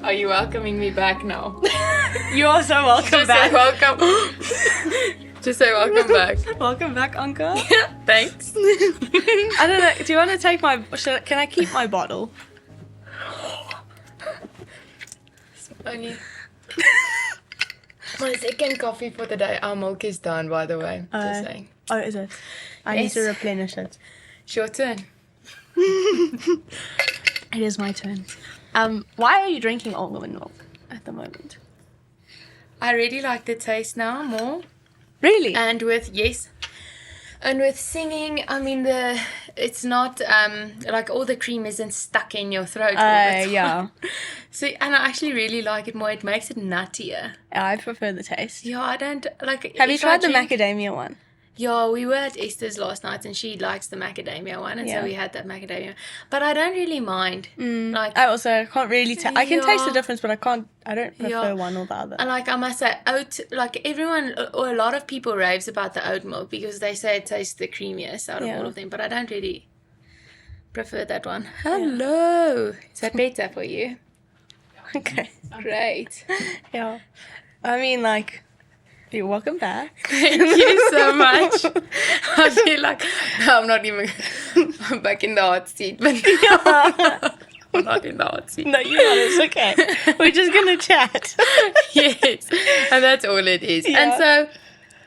Are you welcoming me back now? You are so welcome Just back. say welcome. Just say welcome back. Welcome back, Anke. Thanks. I don't know. Do you want to take my... Can I keep my bottle? Only my second coffee for the day. Our milk is done, by the way. Just saying. Oh, is it? I Yes. need to replenish it. It's your turn. It is my turn. Why are you drinking almond milk at the moment? I really like the taste now more. Really? And with singing, I mean it's not like all the cream isn't stuck in your throat all the time. Yeah. So and I actually really like it more. It makes it nuttier. I prefer the taste. Yeah, I don't like. Have you if tried I the drink- macadamia one? Yeah, we were at Esther's last night and she likes the macadamia one, and Yeah. so we had that macadamia. But I don't really mind. Like I can't really tell. I can taste the Yeah. difference, but I don't prefer Yeah. one or the other. And like I must say, like everyone or a lot of people raves about the oat milk because they say it tastes the creamiest out of Yeah. all of them. But I don't really prefer that one. Hello, is that better for you? Okay. Great. Yeah. I mean, like, you're welcome back. Thank you so much. I feel like I'm not even. I'm back in the hot seat, but I'm not in the hot seat. No, you're not. It's okay. We're just gonna chat. Yes, and that's all it is. Yeah. And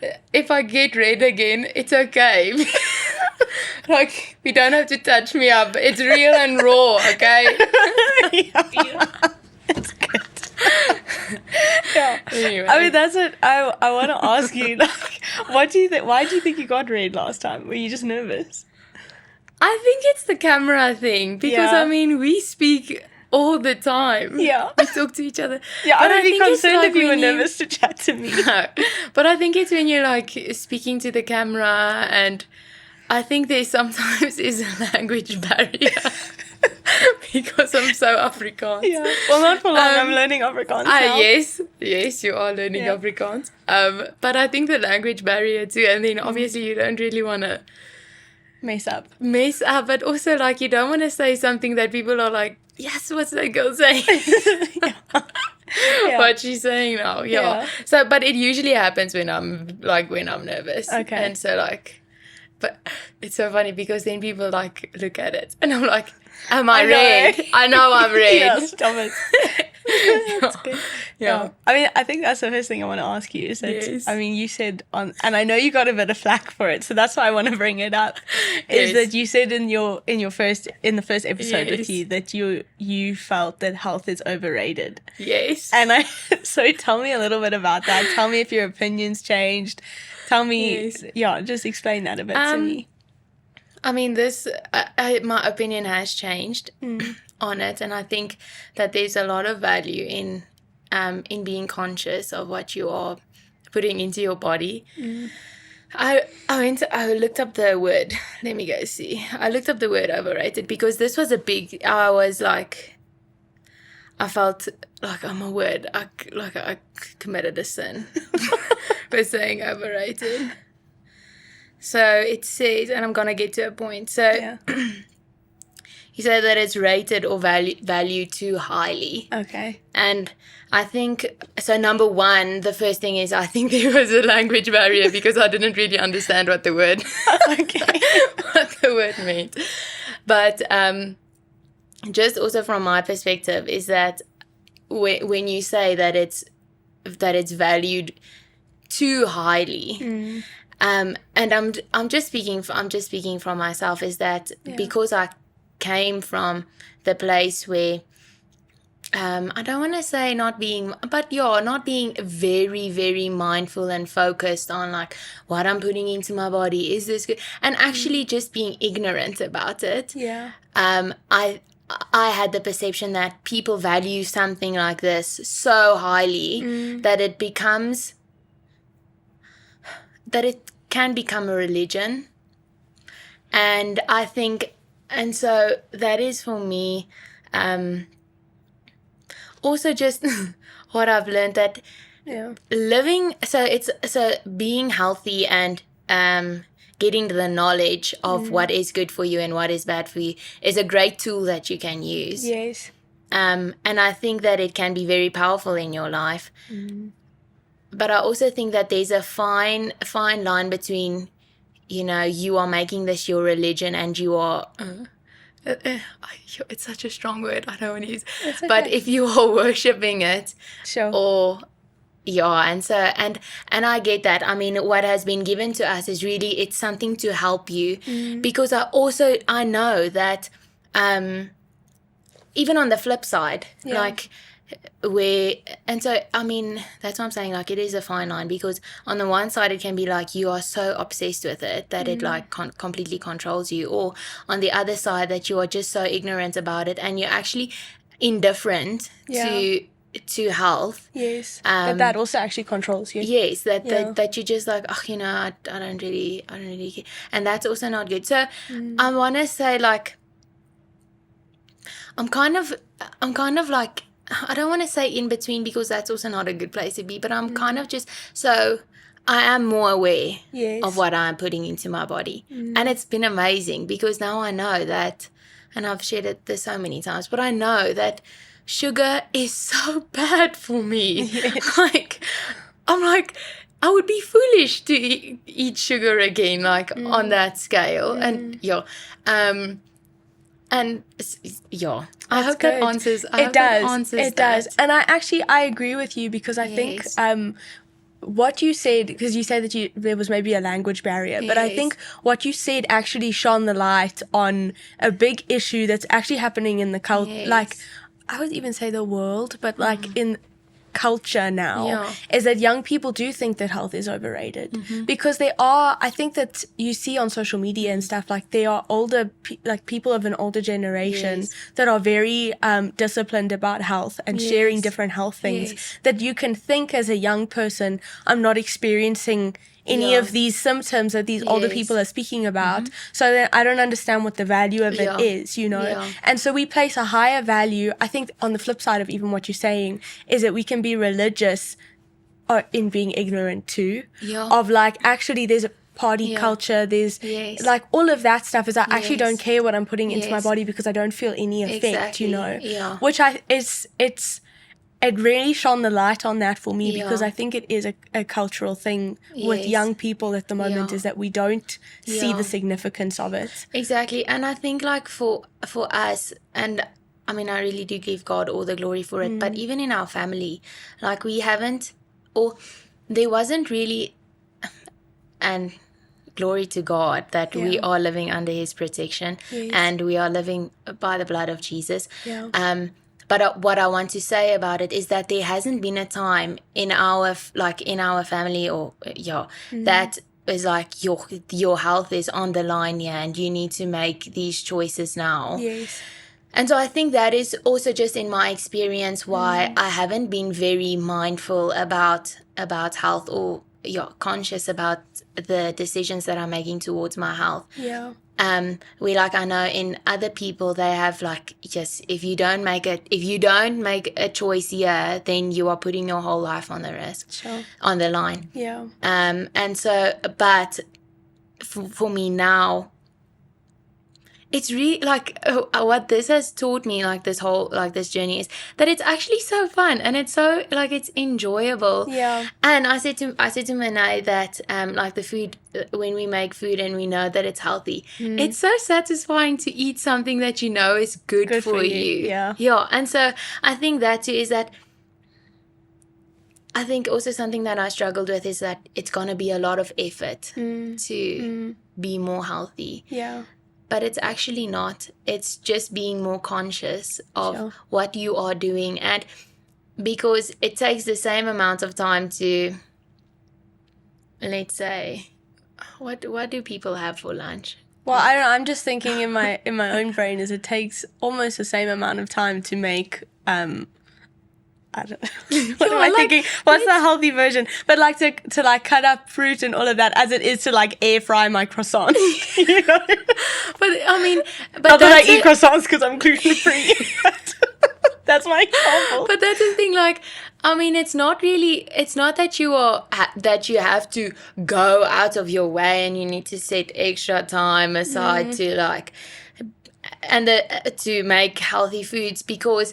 so, if I get red again, it's okay. Like, we don't have to touch me up. It's real and raw, okay? Yeah. It's good. Yeah. Anyway. I mean, that's it. I want to ask you, like, what do you think? Why do you think you got red last time? Were you just nervous? I think it's the camera thing because, Yeah. I mean, we speak all the time. Yeah. We talk to each other. Yeah, But I'd be think it's concerned like if you were when nervous to chat to me. No, but I think it's when you're like speaking to the camera, and I think there sometimes is a language barrier because I'm so Afrikaans. Yeah. Well, not for long. I'm Um, learning Afrikaans now. Yes, you are learning Yeah. Afrikaans. But I think the language barrier too, and then obviously you don't really want to Mess up. mess up, but also like you don't want to say something that people are like, yes, what's that girl saying? Yeah. What she's saying now, yeah. Yeah. So, but it usually happens when I'm nervous. Okay. And so like, but it's so funny because then people like look at it, and I'm like, am I I know. red? I know I'm red. Yeah, stop it. That's good. Yeah. I mean, I think that's the first thing I want to ask you is that, Yes. I mean, you said and I know you got a bit of flack for it, so that's why I want to bring it up, is Yes. that you said in the first episode with Yes. you that you felt that health is overrated. Yes. And so tell me a little bit about that. Tell me if your opinions changed. Tell me, Yes. just explain that a bit to me. I mean, my opinion has changed on it, and I think that there's a lot of value in being conscious of what you are putting into your body. I looked up the word. Let me go see. I looked up the word overrated because this was I felt like, oh my word, I committed a sin for saying overrated. So it says, and I'm going to get to a point. So Yeah. you say that it's rated or valued too highly. Okay. And I think, so number one, the first thing is I think there was a language barrier because I didn't really understand what the word Okay. what the word meant. But just also from my perspective is that when you say that it's valued too highly, and I'm just speaking from myself, is that because I came from the place where I don't want to say not being very, very mindful and focused on like what I'm putting into my body. Is this good? And actually just being ignorant about it. Yeah. I had the perception that people value something like this so highly that it can become a religion. And I think, and so that is for me, also just what I've learned that living, so being healthy and getting the knowledge of what is good for you and what is bad for you is a great tool that you can use. Yes. And I think that it can be very powerful in your life. But I also think that there's a fine line between, you are making this your religion and you are... it's such a strong word. I don't want to use. It's okay. But if you are worshipping it, Sure. or and so and I get that. I mean, what has been given to us is really, it's something to help you, because I know that even on the flip side, I mean, that's what I'm saying, like, it is a fine line, because on the one side it can be like you are so obsessed with it that it like completely controls you, or on the other side that you are just so ignorant about it and you're actually indifferent to health. Yes. That also actually controls you. Yes, that you just like, I don't really care. And that's also not good. So I want to say, like, I'm kind of like, I don't want to say in between, because that's also not a good place to be, but I'm kind of just, so I am more aware of what I'm putting into my body. And it's been amazing, because now I know that, and I've shared this so many times, but I know that sugar is so bad for me. Yes. Like, I'm like, I would be foolish to eat sugar again, like on that scale. And I hope that answers. It does. And I agree with you, because I think what you said, because you said that there was maybe a language barrier, but I think what you said actually shone the light on a big issue that's actually happening in the culture. Like, I would even say the world, but like in culture now, is that young people do think that health is overrated, because I think that you see on social media and stuff, like, there are older people of an older generation that are very disciplined about health and sharing different health things, that you can think as a young person, I'm not experiencing any of these symptoms that these older people are speaking about, so then I don't understand what the value of it is, and so we place a higher value. I think on the flip side of even what you're saying is that we can be religious in being ignorant too, of like, actually there's a party culture, there's like all of that stuff, is I actually don't care what I'm putting into my body, because I don't feel any effect, which it really shone the light on that for me, because I think it is a cultural thing with young people at the moment, is that we don't see the significance of it. Exactly. And I think, like, for us, and I mean, I really do give God all the glory for it, but even in our family, like, we haven't, or there wasn't really, and glory to God that we are living under His protection, and we are living by the blood of Jesus. But what I want to say about it is that there hasn't been a time in our family, or that is like, your health is on the line here and you need to make these choices now. Yes. And so I think that is also just in my experience why I haven't been very mindful about health, or conscious about the decisions that I'm making towards my health. I know in other people, they have like, just, if you don't make a choice here, then you are putting your whole life on the risk, on the line. And so, but for me now, it's really like, what this has taught me, like this whole, like this journey, is that it's actually so fun, and it's so, like, it's enjoyable. And I said to Monet that like the food, when we make food and we know that it's healthy, it's so satisfying to eat something that you know is good for you. And so I think that too is that, I think also something that I struggled with is that it's gonna be a lot of effort to be more healthy. But it's actually not. It's just being more conscious of what you are doing. And because it takes the same amount of time to, let's say, what do people have for lunch? Well, I don't know. I'm just thinking in my own brain, is it takes almost the same amount of time to make I don't know. What am I thinking? What's the healthy version? But like to like cut up fruit and all of that, as it is to like air fry my croissant. You know? But I mean, not that I eat croissants because I'm gluten free. That's my example. But that's the thing. Like, I mean, it's not that you have to go out of your way and you need to set extra time aside to like, and to make healthy foods, because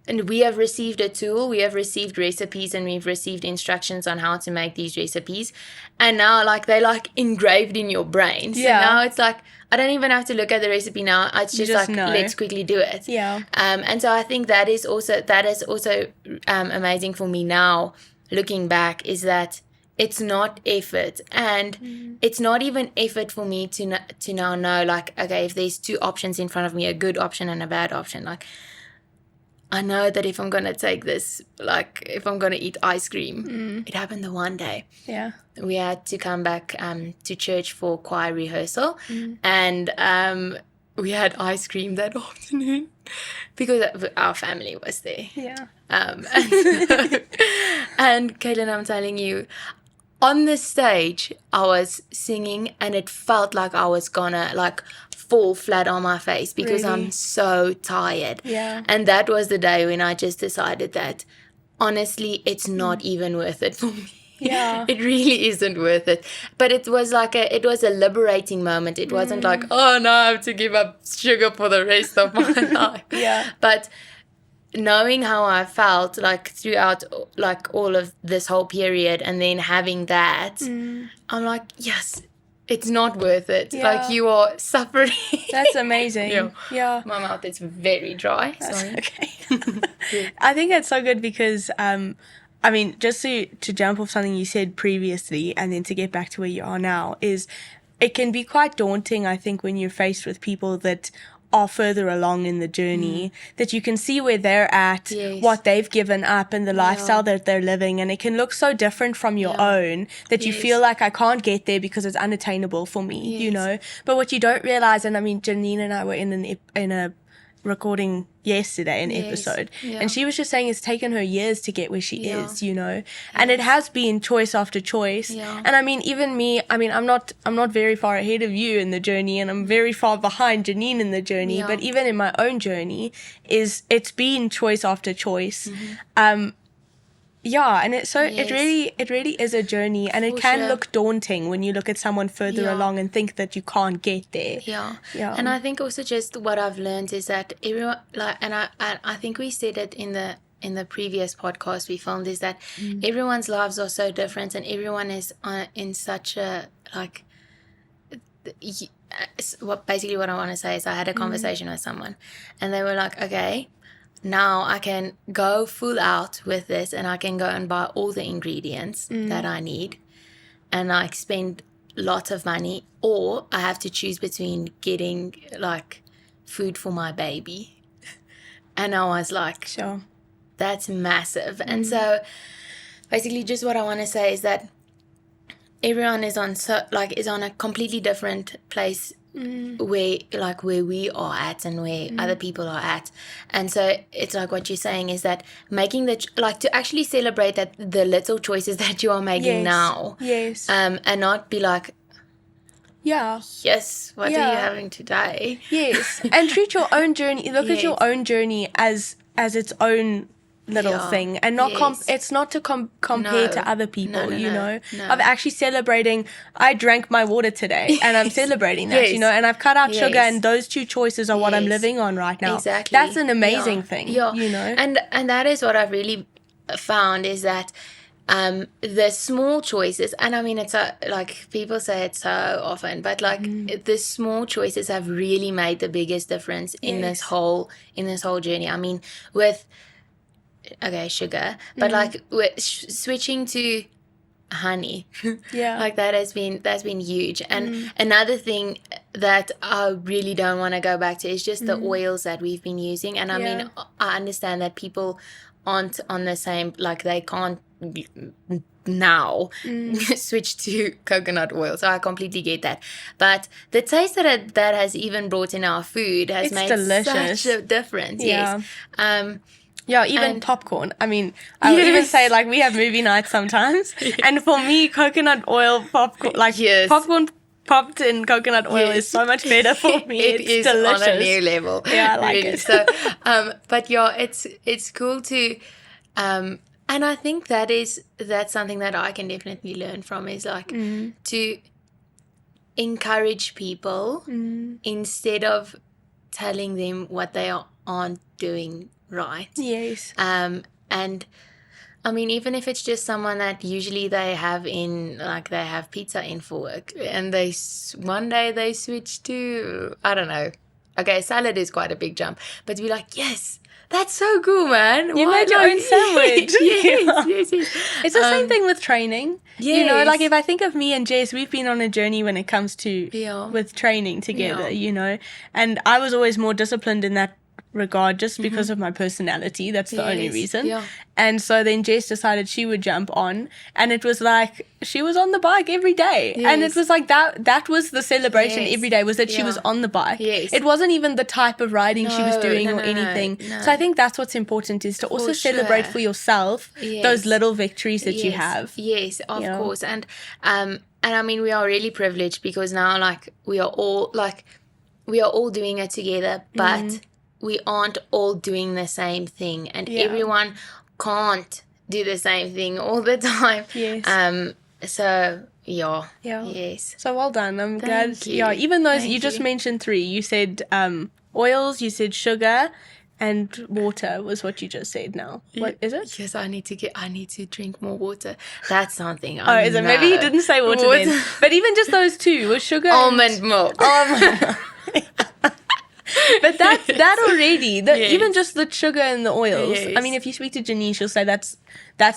and we have received a tool, we have received recipes, and we've received instructions on how to make these recipes. And now, like, they're like engraved in your brain. So now it's like, I don't even have to look at the recipe now. It's just like, let's quickly do it. Yeah. And so I think that is also amazing for me now, looking back, is that it's not effort, and it's not even effort for me to now know, like, okay, if there's two options in front of me, a good option and a bad option, like, I know that if I'm going to take this, like, if I'm going to eat ice cream, it happened the one day. Yeah. We had to come back to church for choir rehearsal, and we had ice cream that afternoon because our family was there. Yeah. And Caitlin, I'm telling you, on the stage, I was singing, and it felt like I was gonna, like, fall flat on my face because I'm so tired. Yeah. And that was the day when I just decided that, honestly, it's not even worth it for me. Yeah. It really isn't worth it. But it was like it was a liberating moment. It wasn't like, oh no, I have to give up sugar for the rest of my life. Yeah. But knowing how I felt, like, throughout, like, all of this whole period, and then having that, I'm like, yes, it's not worth it. Yeah. Like, you are suffering. That's amazing. Yeah. My mouth is very dry. That's Sorry. okay. I think it's so good because, I mean, just to jump off something you said previously and then to get back to where you are now, is it can be quite daunting, I think, when you're faced with people that are further along in the journey, that you can see where they're at, what they've given up, and the lifestyle that they're living, and it can look so different from your own that you feel like, I can't get there because it's unattainable for me, you know. But what you don't realize, and I mean, Janine and I were in a recording yesterday, an episode, and she was just saying it's taken her years to get where she is, you know, and it has been choice after choice. And I mean, even me, I mean, I'm not very far ahead of you in the journey, and I'm very far behind Janine in the journey, but even in my own journey, it's been choice after choice. And it really is a journey, and it can look daunting when you look at someone further along and think that you can't get there. And I think also just what I've learned is that everyone, like, and I think we said it in the previous podcast we filmed, is that everyone's lives are so different, and everyone is in such a, like, basically what I want to say is, I had a conversation with someone, and they were like, okay, now I can go full out with this, and I can go and buy all the ingredients that I need, and like spend lots of money, or I have to choose between getting, like, food for my baby. And I was like, sure, that's massive. And so basically just what I want to say is that everyone is on a completely different place where we are at, and where other people are at. And so it's like what you're saying is that making to actually celebrate that the little choices that you are making now, and not be like, yes, what are you having today? And treat your own journey, look at your own journey as its own little thing, and not it's not to compare to other people, you know. I'm actually celebrating, I drank my water today, and I'm celebrating that, you know, and I've cut out sugar, and those two choices are what I'm living on right now. Exactly. That's an amazing thing, you know. And that is what I've really found, is that the small choices, and I mean, it's like people say it so often, but like the small choices have really made the biggest difference in this whole journey. I mean, with sugar, but like switching to honey, like that's been huge. And another thing that I really don't want to go back to is just the oils that we've been using. And I mean, I understand that people aren't on the same, like, they can't now switch to coconut oil, so I completely get that. But the taste that has even brought in our food has made delicious. Such a difference. Even popcorn. I mean, I would even say, like, we have movie nights sometimes. And for me, coconut oil popcorn, popcorn popped in coconut oil is so much better for me. It's delicious. On a new level. Yeah, I like it. So, but it's cool to, and I think that's something that I can definitely learn from, is like to encourage people instead of telling them what they aren't doing right. Yes. And I mean, even if it's just someone that usually they have pizza in for work, and one day they switch to, I don't know. Okay, salad is quite a big jump, but to be like, yes, that's so cool, man. You made your own sandwich. yes. It's the same thing with training. Yes. You know, like if I think of me and Jess, we've been on a journey when it comes to Yeah. with training together, Yeah. you know, and I was always more disciplined in that regard just because of my personality. That's the only reason. Yeah. And so then Jess decided she would jump on, and it was like she was on the bike every day. And it was like that was the celebration every day, was that she was on the bike. Yes. It wasn't even the type of riding she was doing or anything. No. So I think that's what's important, is to also celebrate for yourself those little victories that you have. Yes, of course. And I mean, we are really privileged because now we are all doing it together, but we aren't all doing the same thing, and everyone can't do the same thing all the time. Yes. So Yeah. yes. So well done. I'm glad. you. Yeah. Even those Thank you just you. mentioned 3. You said oils, you said sugar, and water was what you just said. Now, what is it? Yes, I need to drink more water. That's something. Oh, is it? Maybe you didn't say water then. But even just those 2 was sugar, Almond milk. Almond milk. But that already, even just the sugar and the oils. Yes. I mean, if you speak to Janine, she'll say that's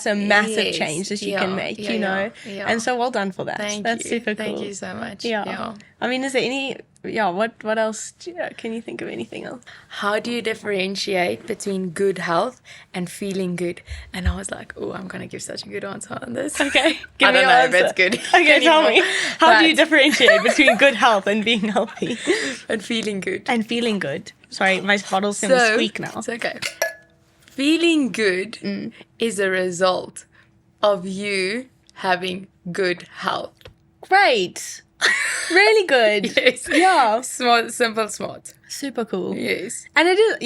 a massive change that you can make, you know. Yeah. And so well done for that. Thank that's you. super cool. Thank you so much. Yeah. I mean, is there any? Yeah. What else? Can you think of anything else? How do you differentiate between good health and feeling good? And I was like, oh, I'm gonna give such a good answer on this. Okay. I don't know if it's good. Okay, tell me. How do you But- differentiate between good health and being healthy? And feeling good. And feeling good. Sorry, my bottle's going to squeak now. It's okay. Feeling good is a result of you having good health. Great. Really good. Yes. Yeah. Smart, simple, smart. Super cool. Yes. And it is,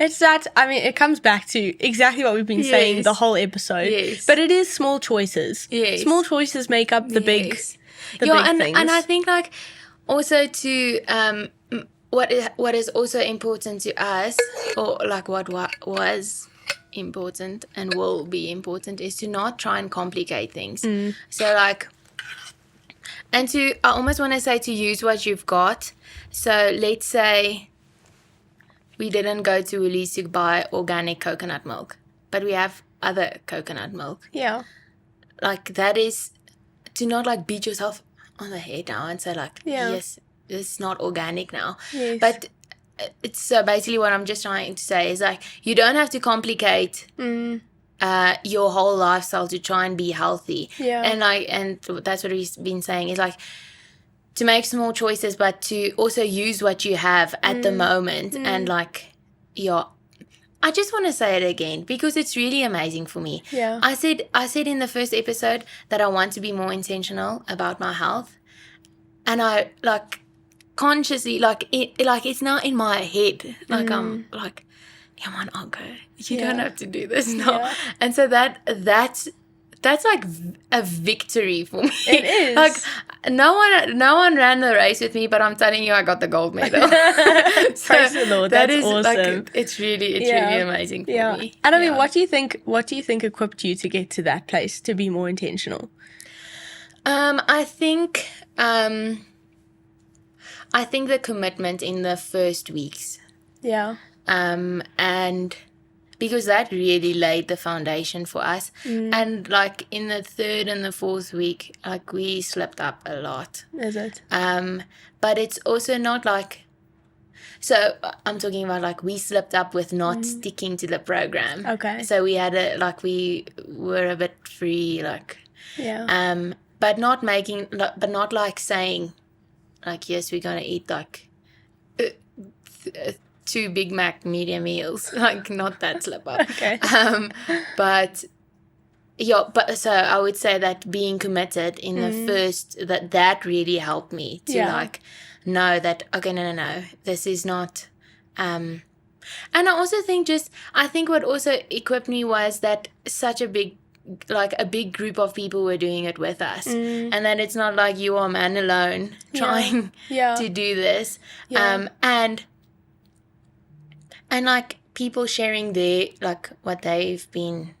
it's that, I mean, it comes back to exactly what we've been saying Yes. the whole episode. Yes. But it is small choices. Yes. Small choices make up the big, Yes. the big and, things. and I think also to what is also important to us, or what was important and will be important, is to not try and complicate things. So I almost want to say to use what you've got. So let's say we didn't go to Woolies to buy organic coconut milk, but we have other coconut milk. Yeah. That is to not beat yourself on the head now and say yes, this is not organic now. Yes. But it's so basically what I'm just trying to say is you don't have to complicate your whole lifestyle to try and be healthy. Yeah. And that's what we've been saying is to make small choices, but to also use what you have at the moment. And I just want to say it again because it's really amazing for me. Yeah. I said in the first episode that I want to be more intentional about my health, and I consciously it's now in my head. I'm come on, Anke, you don't have to do this now. Yeah. And so that's a victory for me. It is. No one ran the race with me, but I'm telling you, I got the gold medal. Praise the Lord. That's awesome. It's really amazing for me. And I mean, what do you think equipped you to get to that place, to be more intentional? I think the commitment in the first weeks. Yeah. And because that really laid the foundation for us. And in the 3rd and the 4th week, we slipped up a lot. Is it? But it's also not so I'm talking about we slipped up with not sticking to the program. Okay. So we had we were a bit free, Yeah. but not saying yes, we're gonna eat 2 Big Mac medium meals, not that slip up. Okay. But so I would say that being committed in the first, that really helped me to know that, okay, no, this is not, and I also think I think what also equipped me was that such a big group of people were doing it with us, and that it's not you are man alone trying to do this, and people sharing their, like, what they've been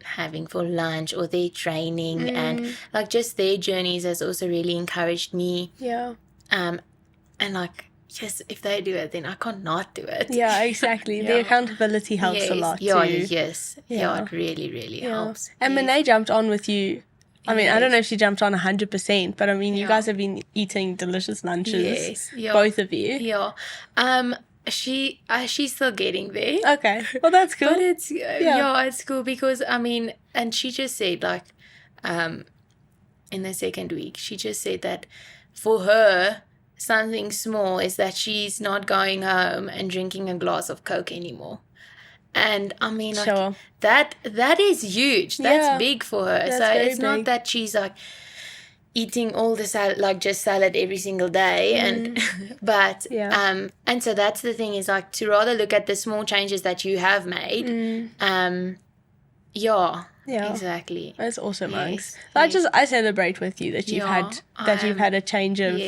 having for lunch or their training and like just their journeys has also really encouraged me. Yeah. And like, yes, if they do it, then I can't not do it. Yeah, exactly. The accountability helps a lot too. Yeah, it really, really helps. And Monet jumped on with you. I mean, I don't know if she jumped on 100%, but I mean, you guys have been eating delicious lunches, both of you. Yeah. She's still getting there. Okay. Well, that's cool. But it's, it's cool because, I mean, and she just said, like, in the second week, she just said that for her, something small is that she's not going home and drinking a glass of Coke anymore. And I mean, like, that is huge. That's big for her. That's so it's big. not that she's like eating all the salad, like just salad every single day. And but and so that's the thing is like to rather look at the small changes that you have made. Yeah, exactly. That's awesome, Anke. I celebrate with you that you've had a change of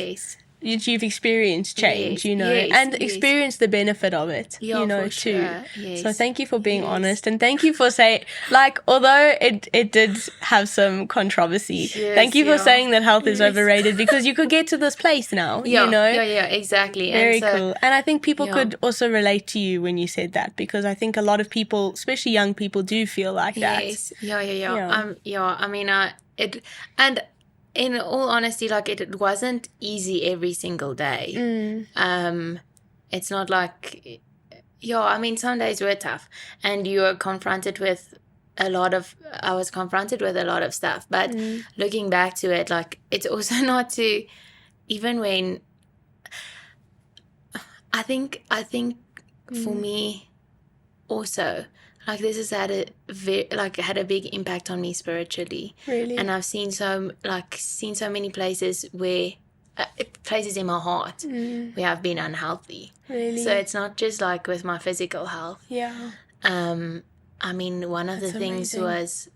you've experienced change, you know, and experienced the benefit of it, you know, too. Sure. Yes. So thank you for being honest, and thank you for saying, like, although it did have some controversy, thank you for saying that health is overrated, because you could get to this place now, you know. Yeah, exactly. Very cool. And I think people could also relate to you when you said that, because I think a lot of people, especially young people, do feel like that. Yes. Yeah. I mean, and in all honesty, like it wasn't easy every single day. It's not like, I mean, some days were tough and you were confronted with I was confronted with a lot of stuff, but looking back to it, like it's also not to, even when I think for me also, like this has had a big impact on me spiritually. Really? And I've seen so many places where places in my heart where I've been unhealthy. Really? So it's not just like with my physical health. Yeah. I mean, one of the things was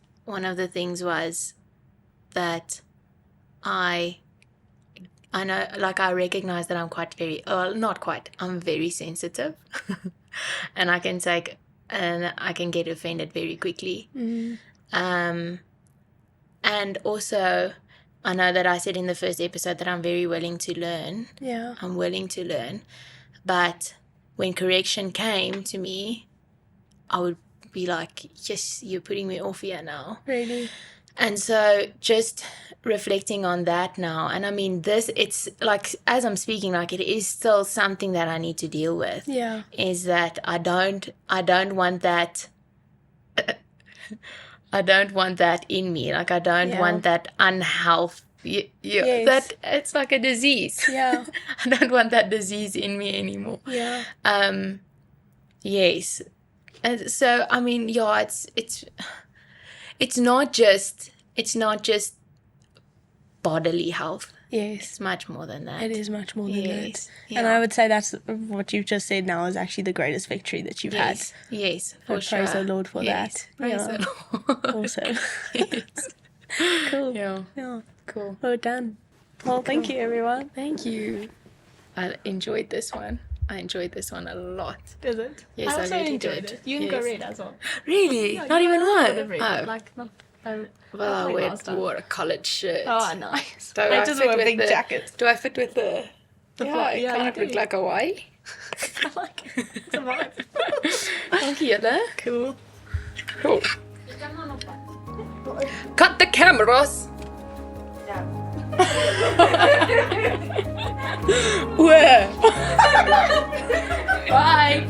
that I know, like I recognize that I'm very sensitive and I can get offended very quickly. And also, I know that I said in the first episode that I'm very willing to learn. Yeah. I'm willing to learn. But when correction came to me, I would be like, yes, you're putting me off here now. Really? And so just reflecting on that now, and I mean it's like, as I'm speaking, like it is still something that I need to deal with. Yeah. Is that I don't want that I don't want that in me. Like I don't want that unhealth. That it's like a disease. Yeah. I don't want that disease in me anymore. Yeah. Yes. And so I mean, it's not just bodily health. Yes. It's much more than that. It is much more than that. Yeah. And I would say that's what you've just said now is actually the greatest victory that you've had. Yes, for sure. Praise the Lord for that. Praise the Lord. Awesome. Yes. Cool. Yeah. Cool. Well done. Well, thank you, everyone. Thank you. I enjoyed this one. a lot. Is it? Yes, I also really enjoyed did. it. You didn't go red as well. Really? No, not you even were one? red. Oh. Like, not... Well, I wore a collared shirt. Oh, nice. I just wore a big jacket. Do I fit with the fly? Yeah, Kind of look like Hawaii. I like it. It's a vibe. Dank julle. Cool. Cool. Cut the cameras! Where? Bye.